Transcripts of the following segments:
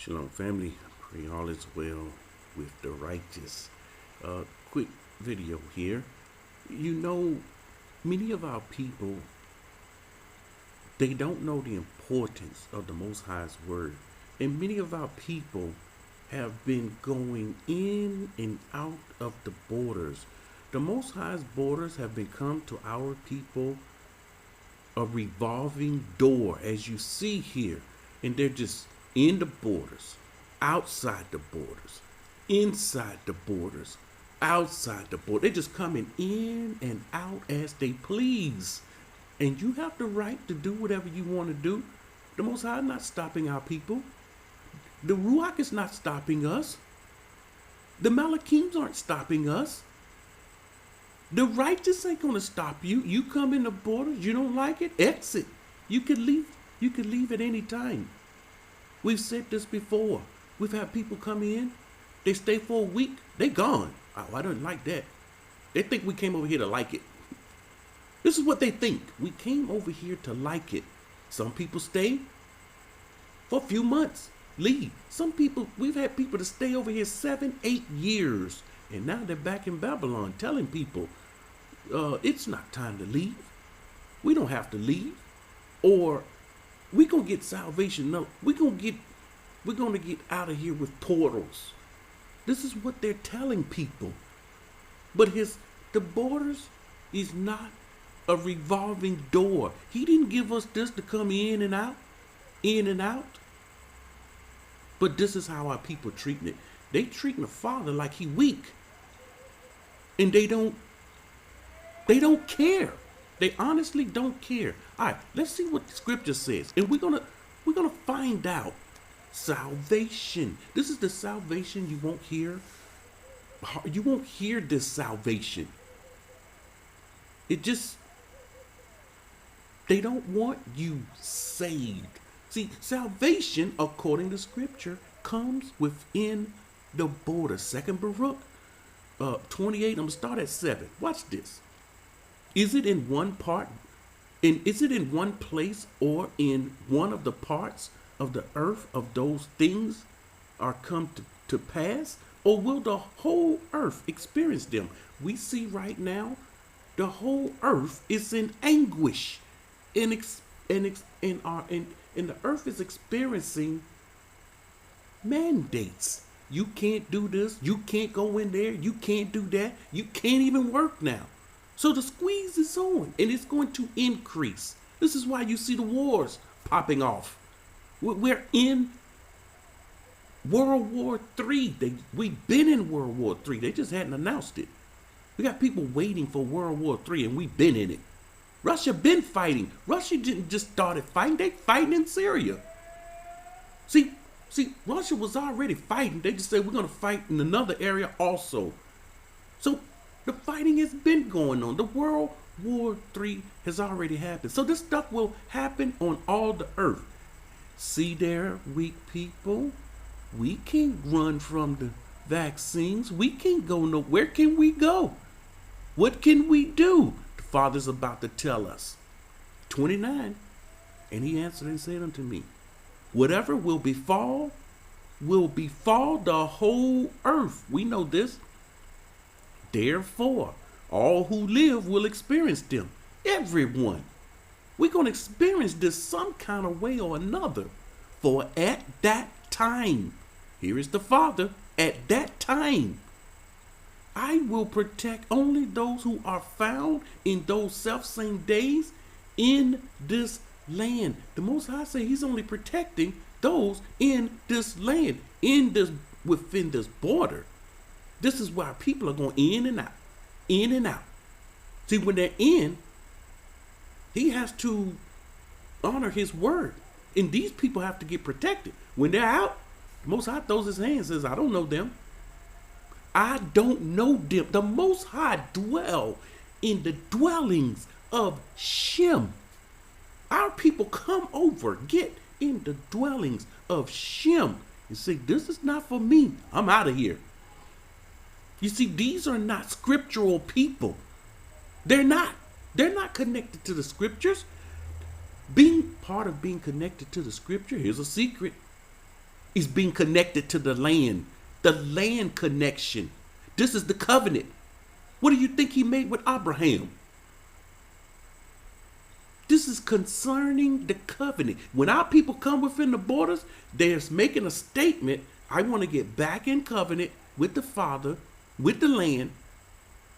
Shalom, family. Pray all is well with the righteous. Quick video here. You know, many of our people, they don't know the importance of the Most High's word. And many of our people have been going in and out of the borders. The Most High's borders have become to our people a revolving door, as you see here. And they're just in the borders, outside the borders, inside the borders, outside the border. They're just coming in and out as they please. And you have the right to do whatever you want to do. The Most High is not stopping our people. The Ruach is not stopping us. The Malachims aren't stopping us. The righteous ain't going to stop you. You come in the borders, you don't like it, exit. You can leave. You can leave at any time. We've said this before. We've had people come in, they stay for a week, they gone. Oh, I don't like that. They think we came over here to like it. This is what they think. We came over here to like it. Some people stay for a few months, leave. Some people, we've had people to stay over here 7, 8 years. And now they're back in Babylon telling people, it's not time to leave. We don't have to leave. Or we're going to get salvation. No, we're going to get out of here with portals. This is what they're telling people. But the borders is not a revolving door. He didn't give us this to come in and out, in and out. But this is how our people are treating it. They treating the Father like he weak. And they don't care. They honestly don't care. All right, let's see what the scripture says. And we're gonna find out salvation. This is the salvation you won't hear. You won't hear this salvation. They don't want you saved. See, salvation, according to scripture, comes within the border. 2 Baruch 28, I'm going to start at 7. Watch this. Is it in one part? And is it in one place or in one of the parts of the earth of those things are come to pass? Or will the whole earth experience them? We see right now the whole earth is in anguish. And the earth is experiencing mandates. You can't do this. You can't go in there. You can't do that. You can't even work now. So the squeeze is on, and it's going to increase. This is why you see the wars popping off. We're in World War III. We've been in World War III. They just hadn't announced it. We got people waiting for World War III, and we've been in it. Russia been fighting. Russia didn't just started fighting. They fighting in Syria. See, Russia was already fighting. They just said we're going to fight in another area also. So the fighting has been going on. The World War III has already happened. So this stuff will happen on all the earth. See there, weak people. We can't run from the vaccines. We can't go nowhere. Where can we go? What can we do? The Father's about to tell us. 29. And he answered and said unto me, whatever will befall the whole earth. We know this. Therefore, all who live will experience them. Everyone. We're going to experience this some kind of way or another. For at that time, here is the Father, at that time, I will protect only those who are found in those self-same days in this land. The Most High say he's only protecting those in this land, within this border. This is why people are going in and out, in and out. See, when they're in, he has to honor his word. And these people have to get protected. When they're out, the Most High throws his hand and says, I don't know them. I don't know them. The Most High dwell in the dwellings of Shem. Our people come over, get in the dwellings of Shem and say, this is not for me. I'm out of here. You see, these are not scriptural people. They're not. They're not connected to the scriptures. Being part of being connected to the scripture, here's a secret. is being connected to the land connection. This is the covenant. What do you think he made with Abraham? This is concerning the covenant. When our people come within the borders, they're making a statement. I want to get back in covenant with the Father, with the land,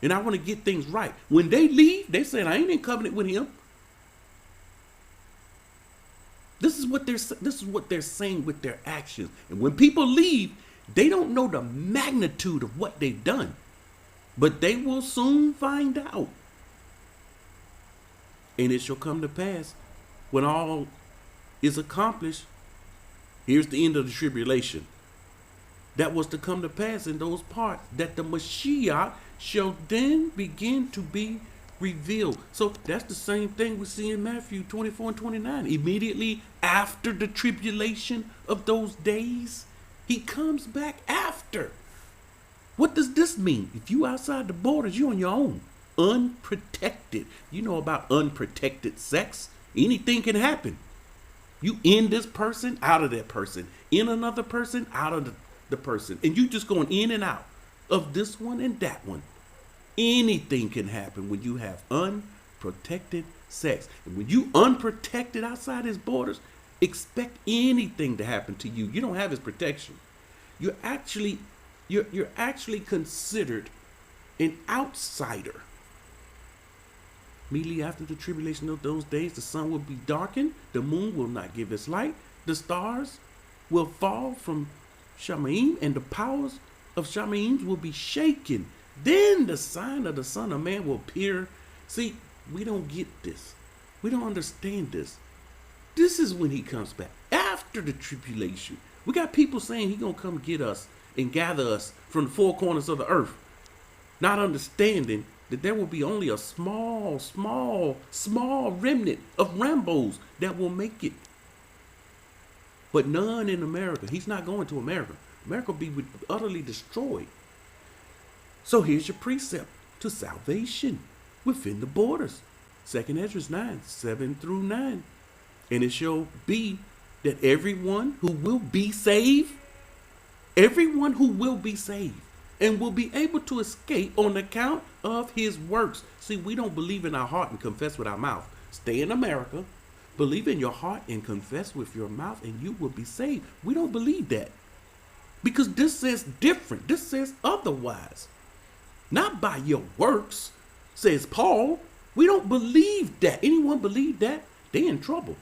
and I want to get things right. When they leave, they say, I ain't in covenant with him. This is what they're saying with their actions. And when people leave, they don't know the magnitude of what they've done. But they will soon find out. And it shall come to pass, when all is accomplished, here's the end of the tribulation. That was to come to pass in those parts, that the Mashiach shall then begin to be revealed. So that's the same thing we see in Matthew 24 and 29. Immediately after the tribulation of those days, he comes back after. What does this mean? If you outside the borders, you on your own. Unprotected. You know about unprotected sex. Anything can happen. You in this person, out of that person. In another person, out of the person. And you just going in and out of this one and that one. Anything can happen when you have unprotected sex. And when you unprotected outside his borders, expect anything to happen to you. You don't have his protection. You're actually considered an outsider. Immediately after the tribulation of those days, the sun will be darkened, the moon will not give its light, the stars will fall from Shamaim, and the powers of Shamaim will be shaken. Then the sign of the Son of Man will appear. See, we don't get this. We don't understand this. This is when he comes back, after the tribulation. We got people saying he's going to come get us and gather us from the four corners of the earth, not understanding that there will be only a small remnant of Rambos that will make it. But none in America. He's not going to America. America will be utterly destroyed. So here's your precept to salvation within the borders. 2nd Ezra 9, 7 through 9. And it shall be that everyone who will be saved and will be able to escape on account of his works. See, we don't believe in our heart and confess with our mouth. Stay in America, believe in your heart and confess with your mouth, and you will be saved. We don't believe that, because this says different. This says otherwise. Not by your works, says Paul. We don't believe that. Anyone believe that, they in trouble.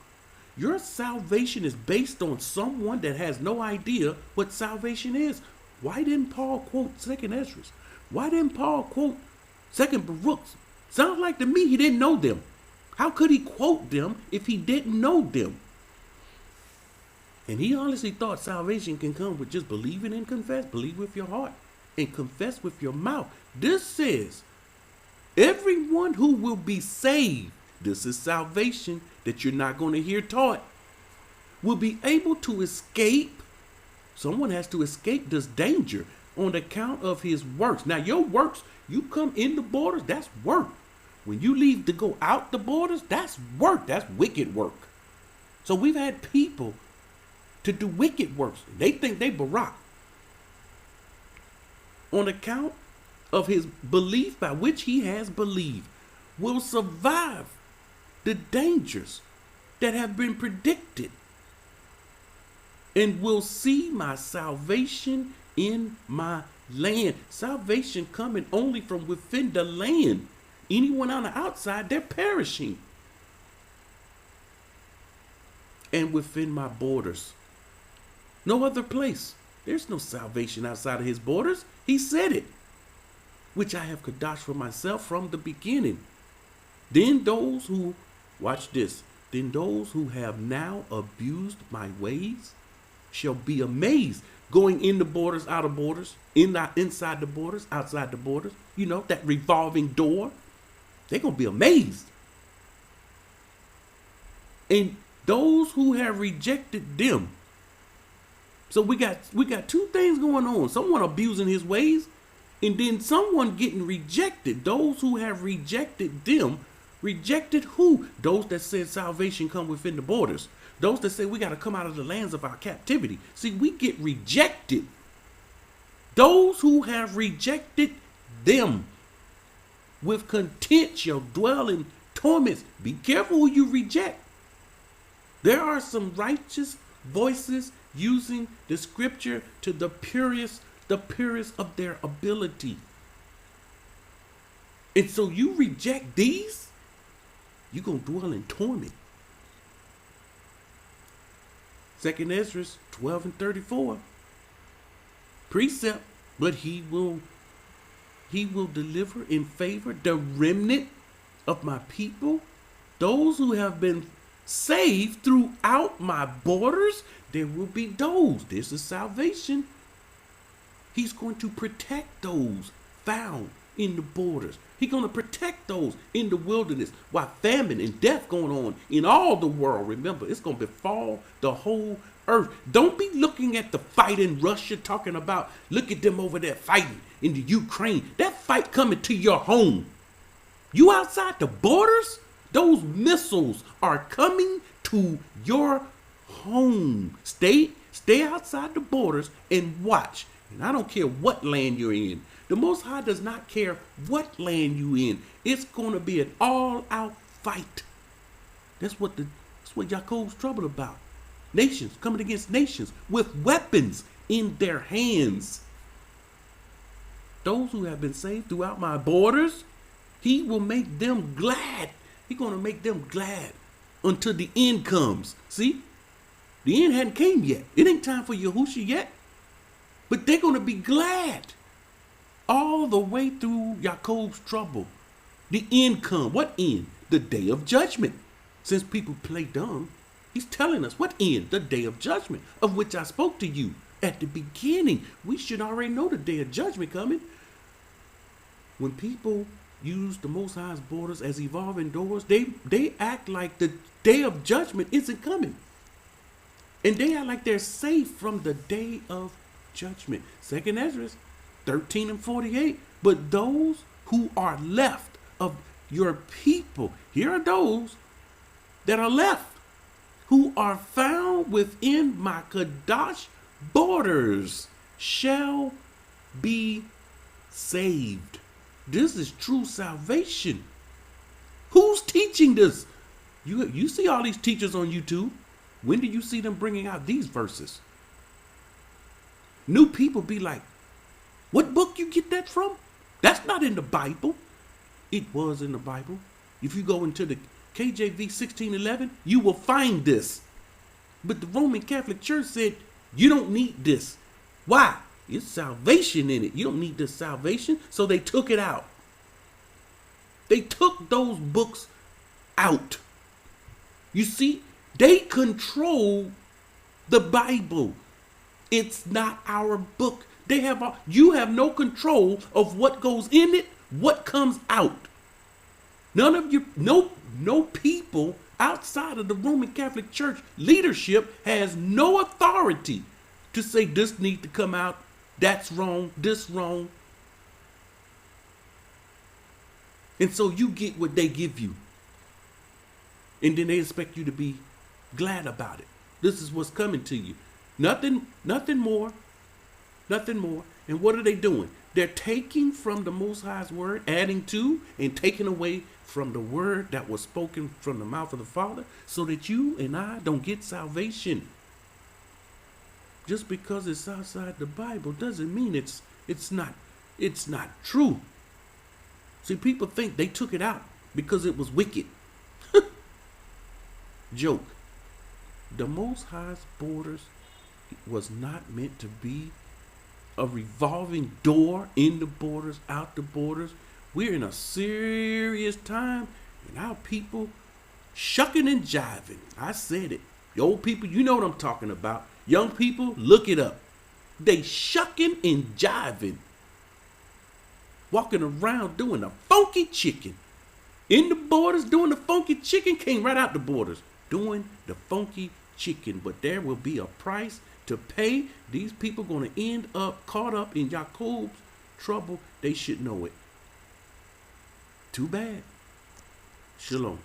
Your salvation is based on someone that has no idea what salvation is. Why didn't Paul quote 2nd Ezra? Why didn't Paul quote 2nd Baruch? Sounds like to me he didn't know them. How could he quote them if he didn't know them? And he honestly thought salvation can come with just believing and confess. Believe with your heart and confess with your mouth. This says everyone who will be saved, this is salvation that you're not going to hear taught, will be able to escape. Someone has to escape this danger on account of his works. Now, your works, you come in the borders, that's work. When you leave to go out the borders, that's work. That's wicked work. So we've had people to do wicked works. They think they Barak. On account of his belief by which he has believed, will survive the dangers that have been predicted, and will see my salvation in my land. Salvation coming only from within the land. Anyone on the outside, they're perishing. And within my borders. No other place. There's no salvation outside of his borders. He said it. Which I have kadosh for myself from the beginning. Then those who, watch this, then those who have now abused my ways shall be amazed. Going in the borders, out of borders, inside the borders, outside the borders. You know, that revolving door. They're going to be amazed. And those who have rejected them. So we got two things going on. Someone abusing his ways, and then someone getting rejected. Those who have rejected them. Rejected who? Those that said salvation come within the borders. Those that say we got to come out of the lands of our captivity. See, we get rejected. Those who have rejected them with content shall dwell in torments. Be careful who you reject. There are some righteous voices using the scripture to the purest of their ability. And so you reject these, you're going to dwell in torment. 2 Ezra 12 and 34. Precept, but he will deliver in favor the remnant of my people, those who have been saved throughout my borders. There will be those. This is salvation. He's going to protect those found in the borders. He's going to protect those in the wilderness while famine and death going on in all the world. Remember, it's going to befall the whole earth. Don't be looking at the fight in Russia talking about, look at them over there fighting in the Ukraine. That fight coming to your home. You outside the borders, those missiles are coming to your home. Stay outside the borders and watch. And I don't care what land you're in. The Most High does not care what land you in. It's going to be an all-out fight. That's what Yahuah's troubled about. Nations coming against nations with weapons in their hands. Those who have been saved throughout my borders, he will make them glad. He's going to make them glad until the end comes. See? The end hadn't came yet. It ain't time for Yahushua yet. But they're going to be glad all the way through Yahuah's trouble. The end come. What end? The day of judgment. Since people play dumb, he's telling us what end? The day of judgment, of which I spoke to you at the beginning. We should already know the day of judgment coming. When people use the Most High's borders as evolving doors, they act like the day of judgment isn't coming. And they act like they're safe from the day of judgment. 2 Ezra 13 and 48. But those who are left of your people, here are those that are left, who are found within my Kadash borders, shall be saved. This is true salvation. Who's teaching this? You see all these teachers on YouTube. When do you see them bringing out these verses? New people be like, what book you get that from? That's not in the Bible. It was in the Bible. If you go into the KJV 1611, you will find this. But the Roman Catholic Church said, you don't need this. Why? It's salvation in it. You don't need this salvation. So they took it out. They took those books out. You see, they control the Bible. It's not our book. You have no control of what goes in it, what comes out. None of you, no people outside of the Roman Catholic Church leadership has no authority to say this needs to come out, that's wrong, this wrong. And so you get what they give you. And then they expect you to be glad about it. This is what's coming to you. Nothing more. Nothing more. And what are they doing? They're taking from the Most High's word, adding to and taking away from the word that was spoken from the mouth of the Father, so that you and I don't get salvation. Just because it's outside the Bible doesn't mean it's not true. See, people think they took it out because it was wicked. Joke. The Most High's borders was not meant to be a revolving door in the borders, out the borders. We're in a serious time, and our people shucking and jiving. I said it. The old people, you know what I'm talking about. Young people, look it up. They shucking and jiving. Walking around doing a funky chicken. In the borders doing the funky chicken. Came right out the borders doing the funky chicken. But there will be a price to pay. These people going to end up caught up in Yahuah's trouble. They should know it. Too bad. Shalom.